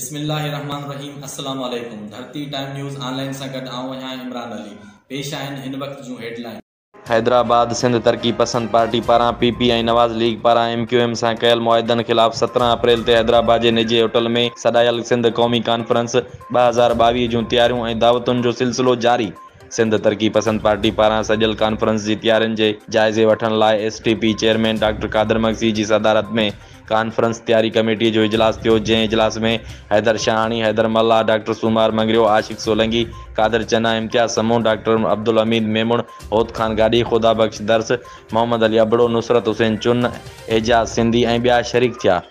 बिस्मिल्लाहिर्रहमानिर्रहीम। अस्सलाम वालेकुम। धरती टाइम न्यूज़ ऑनलाइन से गॾु आऊं आहियां इमरान अली। पेश आहिनि हिन वक्त जूं हेडलाइन। हैदराबाद सिंध तरक़ी पसंद पार्टी पारां PPI नवाज़ लीग पारां MQM सां कयल मुआहिदनि ख़िलाफ़ 17 अप्रैल ते हैदराबाद जे निजी होटल में सॾायल सिंध क़ौमी कॉन्फ्रेंस 2022 जूं तयारियूं ऐं दावतुनि जो सिलसिलो जारी। सिंध तरक़ी पसंद पार्टी पारां सॼल कॉन्फ्रेंस जी तयारियुनि जे जाइज़े वठण लाइ STP chairman doctor Qadir Magsi जी सदारत में कॉन्फ्रेंस तयारी कमेटीअ जो इजलास थियो, जंहिं इजलास में हैदर शाहानी, हैदर मल्ला, डॉक्टर सुमार मंगरियो, आशिक सोलंकी, कादर चन्ना, इम्तियाज़ समूह, डॉक्टर अब्दुल हमीद मेमुण, होद खान गाड़ी, खुदा बख्श दर्स, मोहम्मद अली अबड़ो, नुसरत हुसैन चुन, एजाज सिंधी ऐं ॿिया शरीक थिया।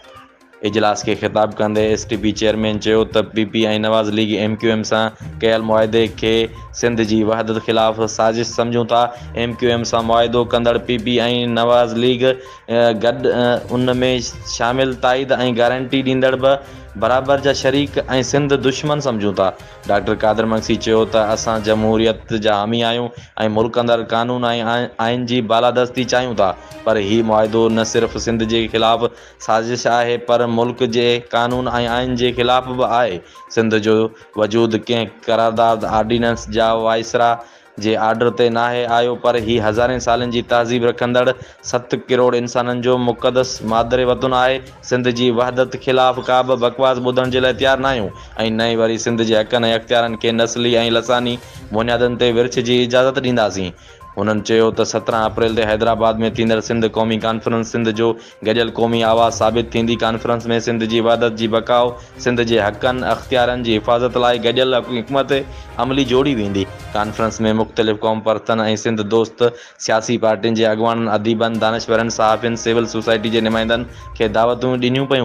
इजलास के खिताब कंदे STP चेयरमैन चयो त PPI नवाज़ लीग MQM सां कयल मुआहिदे खे सिंध जी वहदत ख़िलाफ़ साज़िश सम्झूं था। MQM सां मुआहिदो कंदड़ PPI नवाज़ लीग गॾु उन में शामिल ताईद ऐं गारंटी ॾींदड़ बि बराबर जा शरीक ऐं सिंध दुश्मन सम्झूं था। डॉक्टर कादर मगसी चयो त असां जमहूरियत जा हामी आहियूं ऐं मुल्क अंदरि कानून ऐं आइन जी बालादस्ती चाहियूं था, पर हीउ मुआहिदो न सिर्फ़ सिंध जे ख़िलाफ़ साज़िश आहे पर मुल्क जे कानून ऐं आइन जे ख़िलाफ़ बि आहे। सिंध जो वजूद कंहिं करारदाद ऑर्डिनेंस जा वाइसरा जे आर्डर ते नाहे आयो, पर हीउ हज़ारें सालनि जी तहज़ीब रखंदड़ 7 करोड़ इंसाननि जो मुक़दस मादरे वतन आहे। सिंध जी वहदत ख़िलाफ़ का बि बकवास ॿुधण जे लाइ तयारु न आहियूं ऐं न ई वरी सिंध जे हक़नि ऐं अख़्तियारनि खे नस्ली ऐं लसानी बुनियादनि ते विर्छ जी इजाज़त ॾींदासीं। हुननि चयो त 17 अप्रैल ते हैदराबाद में थींदड़ सिंध क़ौमी कॉन्फ्रेंस सिंध जो गॾियल क़ौमी आवाज़ साबित थींदी। कॉन्फ्रेंस में सिंध जी वहदत जी बकाउ, सिंध जे हक़नि अख़्तियारनि जी हिफ़ाज़त लाइ गॾियल हिकमत अमली जोड़ी वेंदी। कॉन्फ्रेंस में मुख़्तलिफ़ क़ौम परतनि ऐं सिंध दोस्त सियासी पार्टियुनि जे अॻवाननि, अदीबनि, दानिशवरनि, सहाफ़ियुनि, सिविल सोसाइटी जे नुमाइंदनि खे दावतूं ॾिनियूं पयूं।